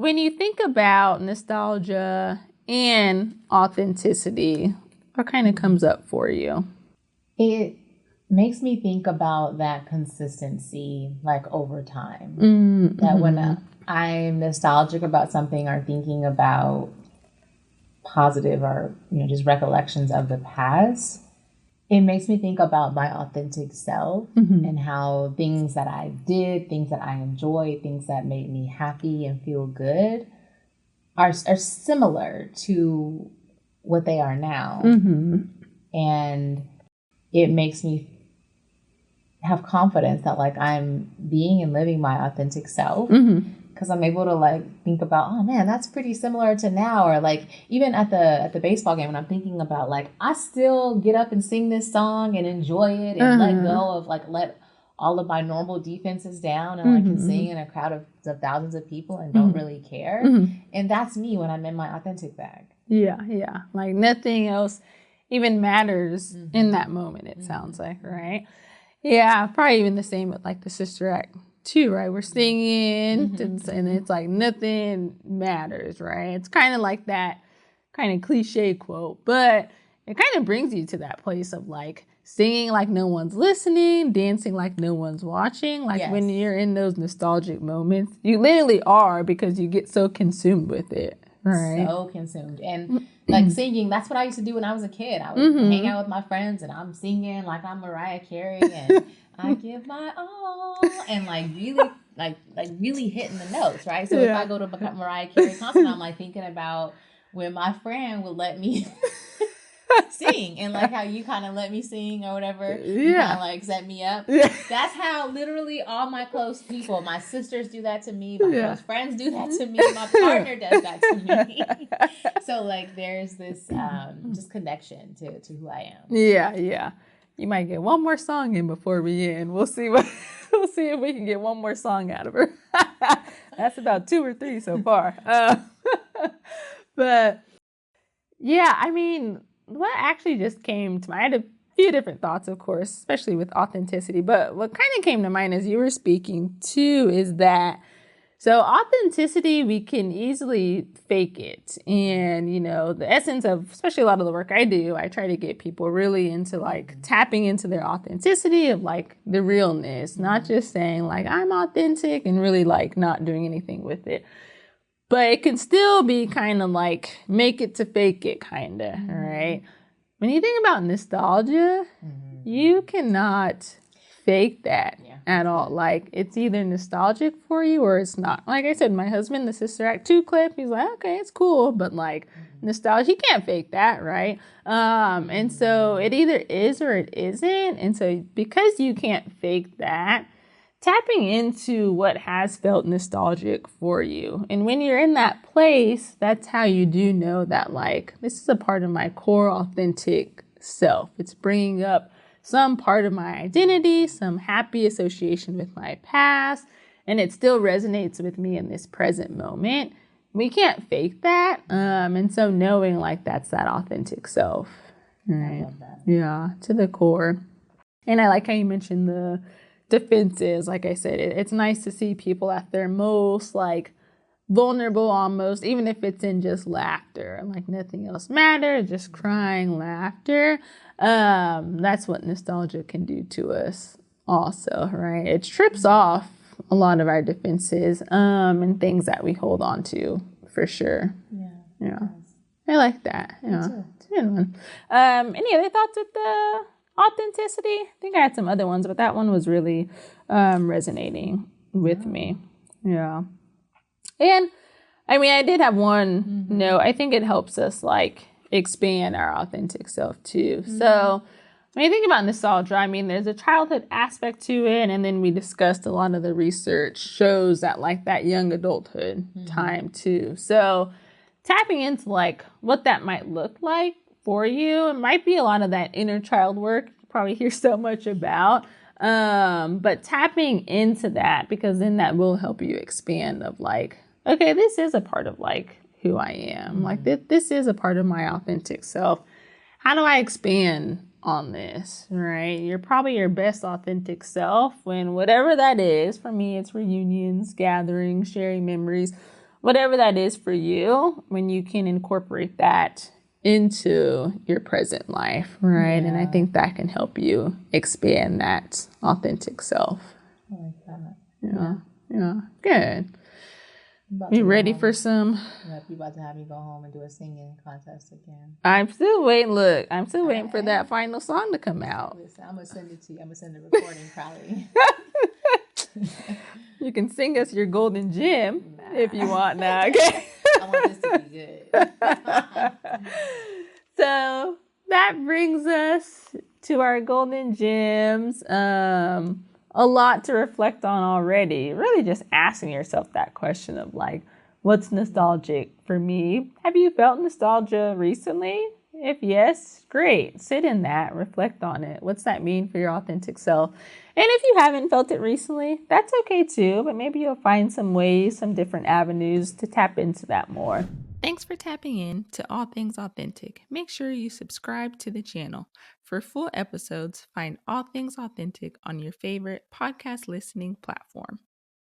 when you think about nostalgia and authenticity, what kind of comes up for you? It makes me think about that consistency, like over time. That when I'm nostalgic about something or thinking about positive or, just recollections of the past, it makes me think about my authentic self and how things that I did, things that I enjoyed, things that made me happy and feel good are similar to what they are now. And it makes me have confidence that like I'm being and living my authentic self, because I'm able to like think about, oh man, that's pretty similar to now. Or like even at the baseball game, when I'm thinking about like, I still get up and sing this song and enjoy it and let go of like, let all of my normal defenses down and like can sing in a crowd of thousands of people and don't really care. And that's me when I'm in my authentic bag. Yeah. Like nothing else even matters in that moment, it sounds like, right? Yeah, probably even the same with like the Sister Act too, right? We're singing and it's like nothing matters, right? It's kind of like that kind of cliche quote, but it kind of brings you to that place of like singing like no one's listening, dancing like no one's watching. Like when you're in those nostalgic moments, you literally are, because you get so consumed with it. Right. So consumed. And like singing, that's what I used to do when I was a kid. I would hang out with my friends and I'm singing like I'm Mariah Carey and I give my all and like really like really hitting the notes, right? So if I go to a Mariah Carey concert, I'm like thinking about when my friend would let me sing and like how you kind of let me sing or whatever. You kind of like set me up. That's how literally all my close people, my sisters do that to me, my close friends do that to me, my partner does that to me. So like there's this just connection to who I am. Yeah. You might get one more song in before we end. We'll see if we can get one more song out of her. That's about 2 or 3 so far. But yeah, I mean, what actually just came to mind, I had a few different thoughts, of course, especially with authenticity, but what kind of came to mind as you were speaking too is that, so authenticity, we can easily fake it. And, the essence of, especially a lot of the work I do, I try to get people really into like tapping into their authenticity of like the realness, not just saying like, I'm authentic and really like not doing anything with it. But it can still be kind of like make it to fake it kind of, right? When you think about nostalgia, you cannot fake that at all. Like it's either nostalgic for you or it's not. Like I said, my husband, the Sister Act 2 clip, he's like, okay, it's cool. But like nostalgia, you can't fake that, right? And so it either is or it isn't. And so because you can't fake that, tapping into what has felt nostalgic for you. And when you're in that place, that's how you do know that like, this is a part of my core authentic self. It's bringing up some part of my identity, some happy association with my past, and it still resonates with me in this present moment. We can't fake that. And so knowing like that's that authentic self. Right? I love that. Yeah, to the core. And I like how you mentioned the defenses. Like I said, it's nice to see people at their most like vulnerable almost, even if it's in just laughter, like nothing else matters, just crying laughter. That's what nostalgia can do to us also, right? It strips off a lot of our defenses and things that we hold on to for sure. Yeah. I like that. Yeah. It's a good one. Any other thoughts with the authenticity? I think I had some other ones, but that one was really resonating with me. Yeah. And I mean, I did have one note. I think it helps us like expand our authentic self too. So when you think about nostalgia, I mean, there's a childhood aspect to it. And then we discussed a lot of the research shows that like that young adulthood time too. So tapping into like what that might look like for you, it might be a lot of that inner child work you probably hear so much about. But tapping into that, because then that will help you expand of like, okay, this is a part of like who I am. Like this is a part of my authentic self. How do I expand on this, right? You're probably your best authentic self when whatever that is. For me, it's reunions, gatherings, sharing memories, whatever that is for you, when you can incorporate that into your present life, right? And I think that can help you expand that authentic self. I like that. Yeah. Good. You ready for some? Yep, you about to have me go home and do a singing contest again. I'm still waiting. Look, I'm still waiting for that final song to come out. Listen, I'm gonna send it to you. I'm gonna send the recording probably. You can sing us your golden gem if you want now. Okay. I want this to be good. So that brings us to our golden gems. A lot to reflect on already. Really just asking yourself that question of like, what's nostalgic for me? Have you felt nostalgia recently? If yes, great. Sit in that, reflect on it. What's that mean for your authentic self? And if you haven't felt it recently, that's okay too, but maybe you'll find some ways, some different avenues to tap into that more. Thanks for tapping in to All Things Authentic. Make sure you subscribe to the channel. For full episodes, find All Things Authentic on your favorite podcast listening platform.